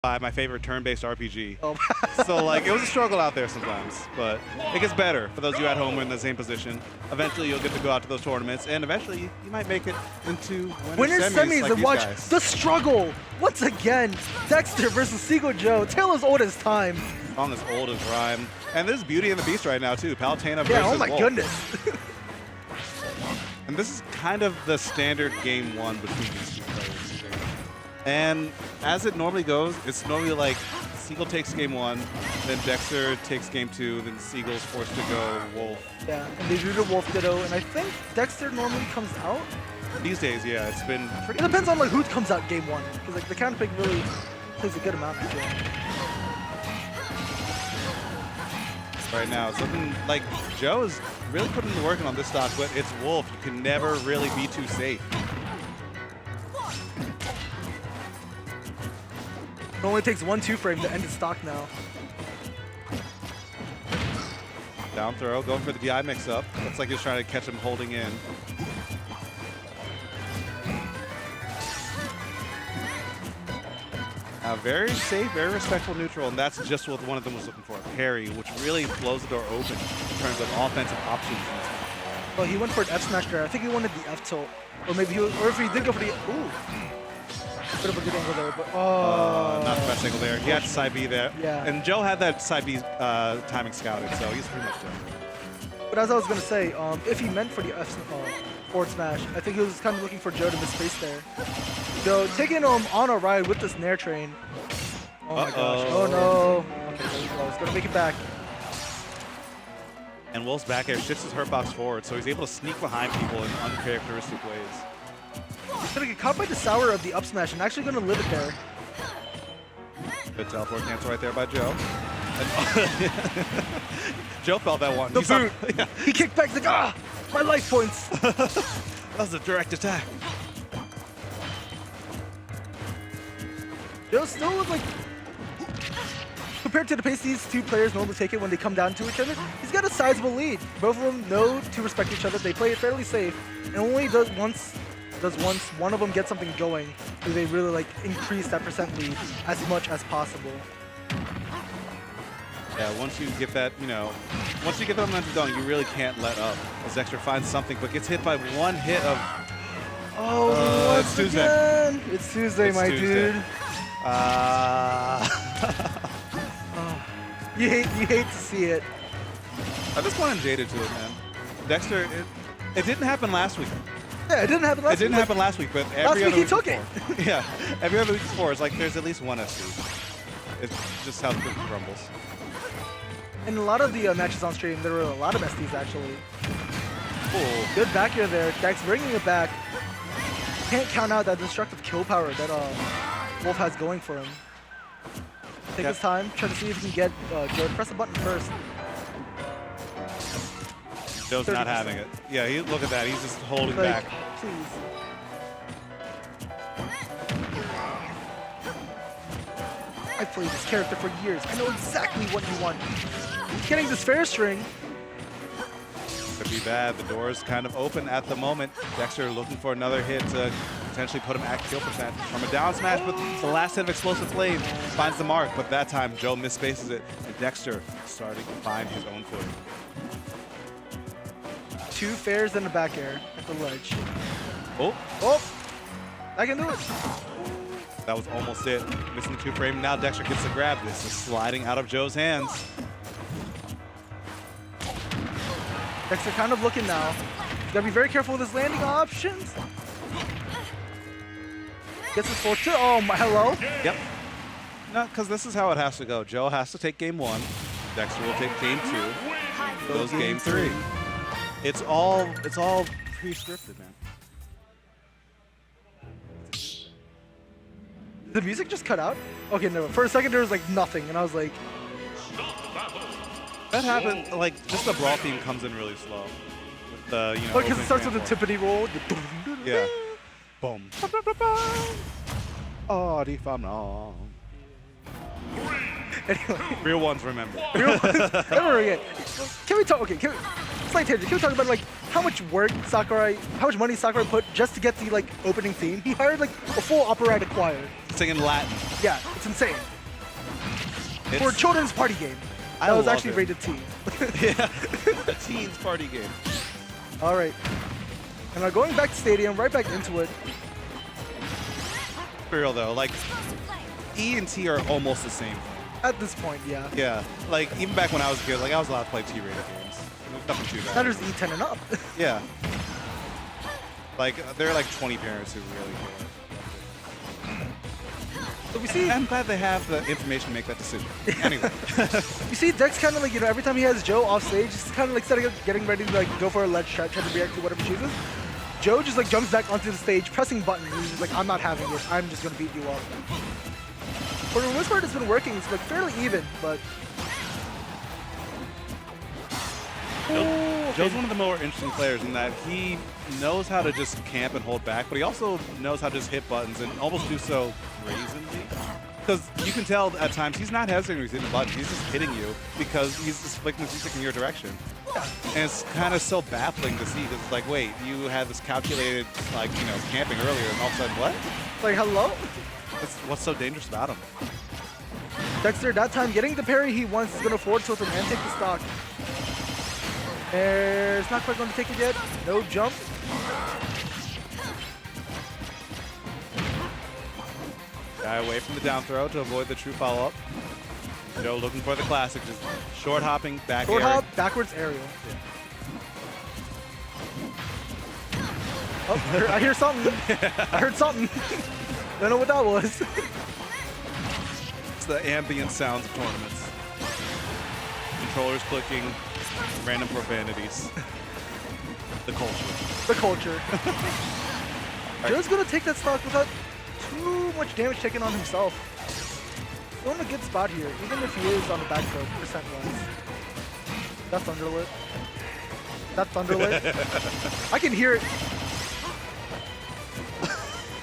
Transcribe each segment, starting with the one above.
my favorite turn-based RPG. Oh. So like it was a struggle out there sometimes, but it gets better for those of you at home who are in the same position. Eventually you'll get to go out to those tournaments, and eventually you might make it into winner semis like and watch guys. the struggle once again. Dexter versus Seagull Joe. Tale as old as time. Song as old as rhyme, and there's beauty in the beast right now too. Palutena versus Yeah, oh my Wolf. goodness. And this is kind of the standard game one between these two players. And as it normally goes, it's normally like Seagull takes game one, then Dexter takes game two, then Seagull's forced to go Wolf. Yeah, and they do the Wolf Ditto, and I think Dexter normally comes out. These days, yeah, it's been pretty. It depends on like who comes out game one, because like the counter pick really plays a good amount of Joe. Right now, something like Joe is really putting the work in on this stock, but it's Wolf. You can never really be too safe. It only takes 1-2 frame to end its stock now. Down throw, going for the DI mix-up. Looks like he's trying to catch him holding in. Very safe, very respectful neutral, and that's just what one of them was looking for, a parry, which really blows the door open in terms of offensive options in this match. Well, he went for an F smash there. I think he wanted the F tilt, or maybe he, or if he did go for the bit of a good angle there, but not the best angle there. He had side B there, yeah. And Joe had that side B timing scouted, so he's pretty much done. But as I was gonna say, if he meant for the F forward smash, I think he was kind of looking for Joe to miss space there. Joe taking him on a ride with this Nair train. Oh my gosh! Oh no! Okay, there we go. He's gonna make it back. And Wolf's back air shifts his hurt box forward, so he's able to sneak behind people in uncharacteristic ways. He's gonna get caught by the sour of the up smash and actually gonna live it there. Good teleport cancel right there by Joe. Joe felt that one. The boot! Yeah. He kicked back the my life points! That was a direct attack. Joe still look like, compared to the pace these two players normally take it when they come down to each other, he's got a sizable lead. Both of them know to respect each other. They play it fairly safe, and only does once one of them gets something going, do they really like increase that percent lead as much as possible. Yeah, once you get that, once you get that momentum going, you really can't let up. As Dexter finds something, but gets hit by one hit of. Oh, it's Tuesday. Again. It's Tuesday, it's my Tuesday. dude. You hate to see it. At this point, I'm jaded to it, man. Dexter, it didn't happen last week. Yeah, it didn't happen last week. It didn't happen last week, but every other week he week took before. it. Yeah, every other week before, it's like there's at least one SC. It's just how the cookie crumbles. In a lot of the matches on stream, there were a lot of SDs actually. Cool. Good back here there. Dex bringing it back. Can't count out that destructive kill power that Wolf has going for him. Take his time, try to see if he can get Joe to press the button first. Joe's 30%. not having it. Yeah, look at that. He's just holding like, back. Please. I've played this character for years. I know exactly what you want. Getting this fair string. Could be bad. The door is kind of open at the moment. Dexter looking for another hit to potentially put him at kill percent from a down smash, but the last hit of Explosive Flame finds the mark, but that time Joe misspaces it, and Dexter starting to find his own footing. 2 fairs and a back air at the ledge. Oh, I can do it. that was almost it. Missing the 2 frame. Now Dexter gets the grab. This is sliding out of Joe's hands. Dexter kind of looking now. He's gotta be very careful with his landing options. Gets his full two. Oh my, hello. Yep. No, because this is how it has to go. Joe has to take game 1. Dexter will take game 2. Goes game 3. It's all pre-scripted, man. The music just cut out? Okay, no. For a second there was like nothing, and I was like, that happened. Like just the brawl theme comes in really slow. With the because it starts with a tippity roll. Yeah. Boom. Oh, if I'm wrong. Anyway. Real ones remember. Real ones. Never again. Can we talk? Okay. Slight tangent. Can we talk about like how much money Sakurai put just to get the like opening theme? He hired like a full operatic choir. Singing Latin. Yeah, It's insane. For a It's- children's party game. I That was love actually it. rated T. Yeah, a teens party game. All right. And now going back to Stadium, right back into it. For real though, like E and T are almost the same thing. At this point, yeah. Yeah, like even back when I was a kid, like I was allowed to play T-rated games. Nothing too bad. Standard's E10 and up. Yeah. Like there are like 20 parents who really care. So we see, I'm glad they have the information to make that decision. Anyway. you see Dex kind of like, you know, every time he has Joe off stage, he's kind of like setting up, getting ready to like go for a ledge shot, trying to react to whatever he chooses. Joe just like jumps back onto the stage, pressing buttons. He's just like, I'm not having this. I'm just gonna beat you up. For the most part, it's been working. It's like fairly even, but. Joe's one of the more interesting players in that he knows how to just camp and hold back, but he also knows how to just hit buttons and almost do so brazenly. Because you can tell at times he's not hesitating when he's hitting buttons, he's just hitting you because he's just flicking the stick in your direction. And it's kind of so baffling to see because it's like, wait, you had this calculated, like, you know, camping earlier, and all of a sudden, what? Like, hello? What's so dangerous about him? Dexter, that time, getting the parry he wants, is going to forward tilt him and take the stock. It's not quite going to take it yet. No jump. Guy away from the down throw to avoid the true follow-up. Joe looking for the classic, just short hopping, back Short air. hop, backwards aerial. Oh, I hear something. I heard something. Don't know what that was. It's the ambient sounds of tournaments. Controllers clicking, random profanities. The culture. The culture. Joe's going to take that stock without too much damage taken on himself. Still in a good spot here, even if he is on the back foot, percent-wise. That's Thunderlit. That's Thunderlit. I can hear it.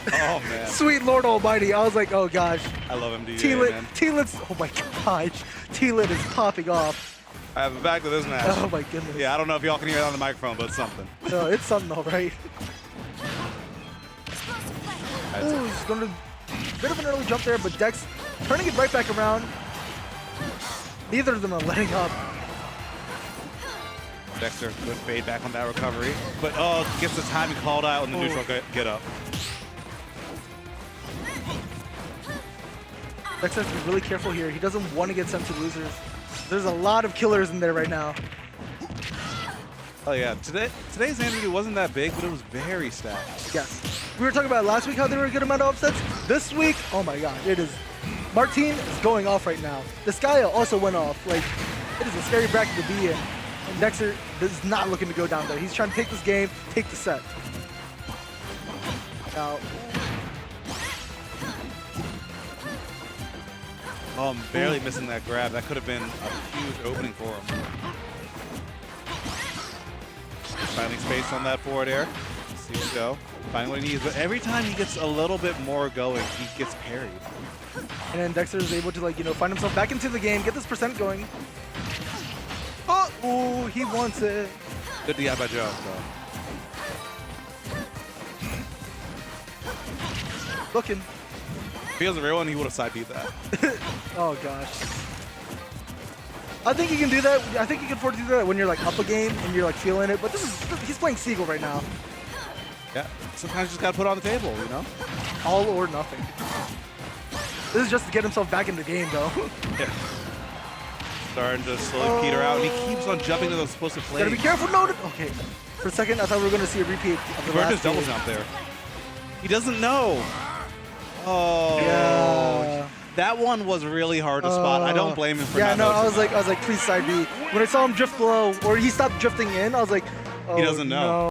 Oh, man. Sweet Lord Almighty. I was like, oh gosh. I love MDA, T-Lit, man. T-Lit's, oh my gosh. T-Lit is popping off. I have back to this match. Oh my goodness. Yeah, I don't know if y'all can hear it on the microphone, but it's something. No, it's something all right. Ooh, he's going to, bit of an early jump there, but Dex turning it right back around. Neither of them are letting up. Dexter, good fade back on that recovery. But, oh, gets the timing called out in the neutral get up. Dexter has to be really careful here. He doesn't want to get sent to losers. There's a lot of killers in there right now. Oh, yeah. Today's Xanadu wasn't that big, but it was very stacked. Yes. We were talking about last week how they were a good amount of upsets. This week, oh my god, it is. Martine is going off right now. Descaya also went off. Like, it is a scary bracket to be in. And Dexter is not looking to go down there. He's trying to take this game, take the set. Now, Oh, I'm barely missing that grab. That could have been a huge opening for him. Finding space on that forward air. See him go. Finding what he needs. But every time he gets a little bit more going, he gets parried. and then Dexter is able to, like, you know, find himself back into the game, get this percent going. Oh, ooh, he wants it. Good DI by Joe. Looking. If he was a real one, he would have side beat that. Oh gosh. I think you can do that. I think you can afford to do that when you're like up a game and you're like feeling it. But he's playing Seagull right now. Yeah. Sometimes you just gotta put it on the table, you know? All or nothing. This is just to get himself back in the game though. Yeah. Starting to slowly peter out, and he keeps on jumping to those explosive flames. Gotta be careful. No. Okay. For a second, I thought we were gonna see a repeat of the He burned last his double game. jump there. He doesn't know. Oh. Yeah. That one was really hard to spot. I don't blame him for yeah, not no, noticing I was like, please side B. When I saw him drift below, or he stopped drifting in, I was like, oh, He doesn't know. No.